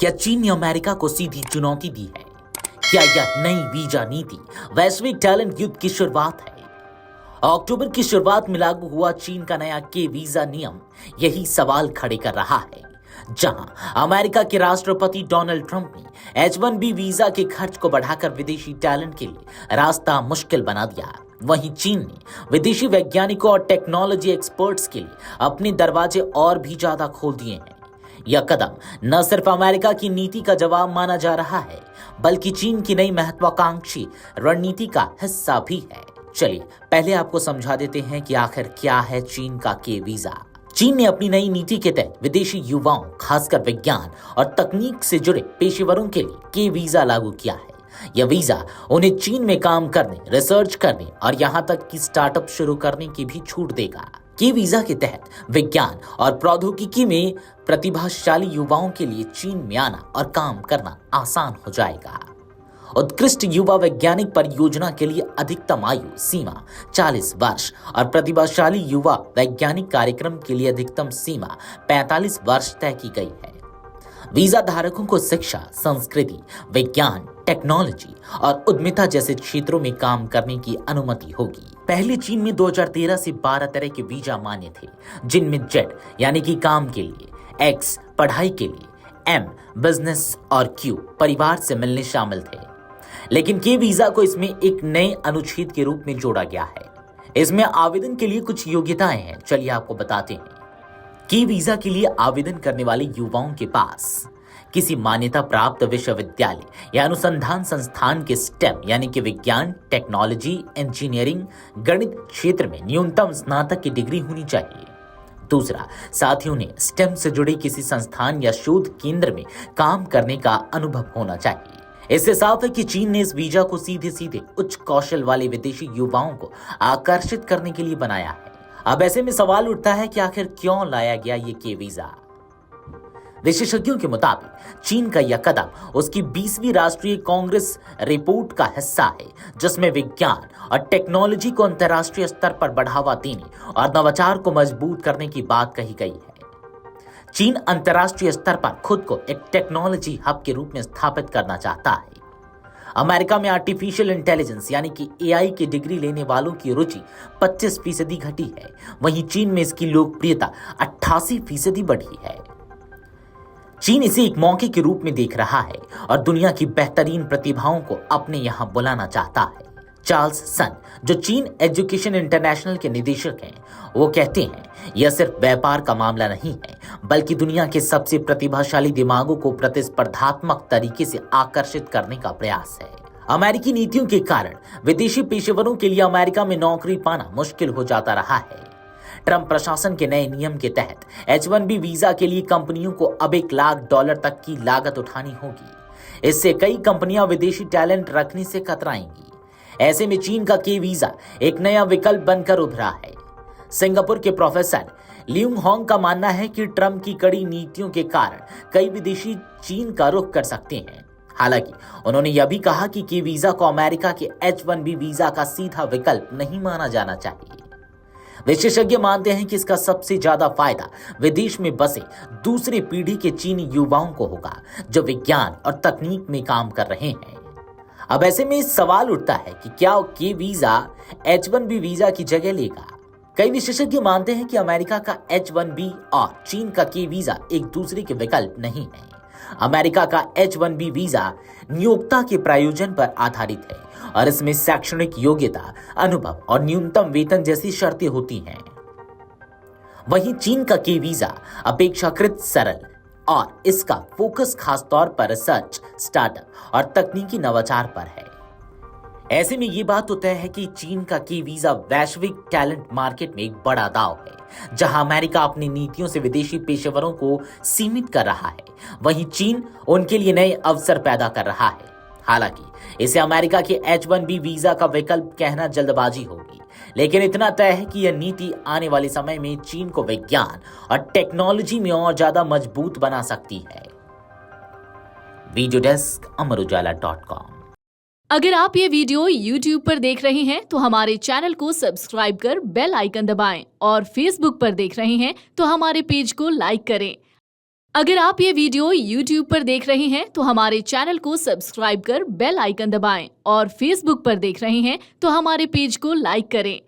क्या चीन ने अमेरिका को सीधी चुनौती दी है? क्या यह नई वीजा नीति वैश्विक टैलेंट युद्ध की शुरुआत है? अक्टूबर की शुरुआत में लागू हुआ चीन का नया के वीजा नियम यही सवाल खड़े कर रहा है। जहां अमेरिका के राष्ट्रपति डोनाल्ड ट्रंप ने H-1B वीजा के खर्च को बढ़ाकर विदेशी टैलेंट के लिए रास्ता मुश्किल बना दिया, वहीं चीन ने विदेशी वैज्ञानिकों और टेक्नोलॉजी एक्सपर्ट्स के लिए अपने दरवाजे और भी ज्यादा खोल दिए हैं। यह कदम न सिर्फ अमेरिका की नीति का जवाब माना जा रहा है, बल्कि चीन की नई महत्वाकांक्षी रणनीति का हिस्सा भी है। चलिए पहले आपको समझा देते हैं कि आखिर क्या है चीन का के वीजा। चीन ने अपनी नई नीति के तहत विदेशी युवाओं, खासकर विज्ञान और तकनीक से जुड़े पेशेवरों के लिए के वीजा लागू किया है। यह वीजा उन्हें चीन में काम करने, रिसर्च करने और यहां तक कि स्टार्टअप शुरू करने की भी छूट देगा। के वीजा के तहत विज्ञान और प्रौद्योगिकी में प्रतिभाशाली युवाओं के लिए चीन में आना और काम करना आसान हो जाएगा। उत्कृष्ट युवा वैज्ञानिक परियोजना के लिए अधिकतम आयु सीमा 40 वर्ष और प्रतिभाशाली युवा वैज्ञानिक कार्यक्रम के लिए अधिकतम सीमा 45 वर्ष तय की गई है। वीजा धारकों को शिक्षा, संस्कृति, विज्ञान, टेक्नोलॉजी और उद्यमिता जैसे क्षेत्रों में काम करने की अनुमति होगी। पहले चीन में 2013 से 12 तरह के वीजा मान्य थे, जिनमें Z यानी कि काम के लिए, X पढ़ाई के लिए, M बिजनेस और Q परिवार से मिलने शामिल थे। लेकिन के वीजा को इसमें एक नए अनुच्छेद के रूप में जोड़ा गया है। इसमें आवेदन के लिए कुछ योग्यताएं हैं, चलिए आपको बताते हैं। के वीजा के लिए आवेदन करने वाले युवाओं के पास किसी मान्यता प्राप्त विश्वविद्यालय या अनुसंधान संस्थान के स्टेम यानी कि विज्ञान, टेक्नोलॉजी, इंजीनियरिंग, गणित क्षेत्र में न्यूनतम स्नातक की डिग्री होनी चाहिए। दूसरा, साथियों ने स्टेम से जुड़े किसी संस्थान या शोध केंद्र में काम करने का अनुभव होना चाहिए। इससे साफ है कि चीन ने इस वीजा को सीधे सीधे उच्च कौशल वाले विदेशी युवाओं को आकर्षित करने के लिए बनाया है। अब ऐसे में सवाल उठता है कि आखिर क्यों लाया गया ये के वीजा। विशेषज्ञों के मुताबिक चीन का यह कदम उसकी 20वीं राष्ट्रीय कांग्रेस रिपोर्ट का हिस्सा है, जिसमें विज्ञान और टेक्नोलॉजी को अंतर्राष्ट्रीय स्तर पर बढ़ावा देने और नवाचार को मजबूत करने की बात कही गई है। चीन अंतर्राष्ट्रीय स्तर पर खुद को एक टेक्नोलॉजी हब के रूप में स्थापित करना चाहता है। अमेरिका में आर्टिफिशियल इंटेलिजेंस यानी कि AI की डिग्री लेने वालों की रुचि 25% घटी है, वहीं चीन में इसकी लोकप्रियता 88% बढ़ी है। चीन इसे एक मौके के रूप में देख रहा है और दुनिया की बेहतरीन प्रतिभाओं को अपने यहां बुलाना चाहता है। चार्ल्स सन, जो चीन एजुकेशन इंटरनेशनल के निदेशक हैं, वो कहते हैं यह सिर्फ व्यापार का मामला नहीं है, बल्कि दुनिया के सबसे प्रतिभाशाली दिमागों को प्रतिस्पर्धात्मक तरीके से आकर्षित करने का प्रयास है। अमेरिकी नीतियों के कारण विदेशी पेशेवरों के लिए अमेरिका में नौकरी पाना मुश्किल हो जाता रहा है। ट्रंप प्रशासन के नए नियम के तहत H-1B वीजा के लिए कंपनियों को अब $1 लाख तक की लागत उठानी होगी। इससे कई कंपनियां विदेशी टैलेंट रखने से कतराएंगी। ऐसे में चीन का के वीजा एक नया विकल्प बनकर उभरा है। सिंगापुर के प्रोफेसर लियुंग होंग का मानना है कि ट्रंप की कड़ी नीतियों के कारण कई विदेशी चीन का रुख कर सकते हैं। हालांकि उन्होंने यह भी कहा कि के वीजा को अमेरिका के H-1B वीजा का सीधा विकल्प नहीं माना जाना चाहिए। विशेषज्ञ मानते हैं कि इसका सबसे ज्यादा फायदा विदेश में बसे दूसरी पीढ़ी के चीनी युवाओं को होगा, जो विज्ञान और तकनीक में काम कर रहे हैं। अब ऐसे में सवाल उठता है कि क्या के वीजा H-1B वीजा की जगह लेगा? कई विशेषज्ञ मानते हैं कि अमेरिका का H-1B और चीन का के वीजा एक दूसरे के विकल्प नहीं है। अमेरिका का H-1B वीजा नियोक्ता के प्रायोजन पर आधारित है और इसमें शैक्षणिक योग्यता, अनुभव और न्यूनतम वेतन जैसी शर्तें होती हैं। वहीं चीन का के वीजा अपेक्षाकृत सरल और इसका फोकस खासतौर पर रिसर्च, स्टार्टअप और तकनीकी नवाचार पर है। ऐसे में ये बात तो तय है कि चीन का के वीजा वैश्विक टैलेंट मार्केट में एक बड़ा दांव है। जहां अमेरिका अपनी नीतियों से विदेशी पेशेवरों को सीमित कर रहा है, वहीं चीन उनके लिए नए अवसर पैदा कर रहा है। हालांकि इसे अमेरिका के H-1B वीजा का विकल्प कहना जल्दबाजी होगी, लेकिन इतना तय है कि यह नीति आने वाले समय में चीन को विज्ञान और टेक्नोलॉजी में और ज्यादा मजबूत बना सकती है। Video desk amarujala.com। अगर आप ये वीडियो YouTube पर देख रहे हैं तो हमारे चैनल को सब्सक्राइब कर बेल आइकन दबाएं और Facebook पर देख रहे हैं तो हमारे पेज को लाइक करें। अगर आप ये वीडियो YouTube पर देख रहे हैं तो हमारे चैनल को सब्सक्राइब कर बेल आइकन दबाएं और Facebook पर देख रहे हैं तो हमारे पेज को लाइक करें।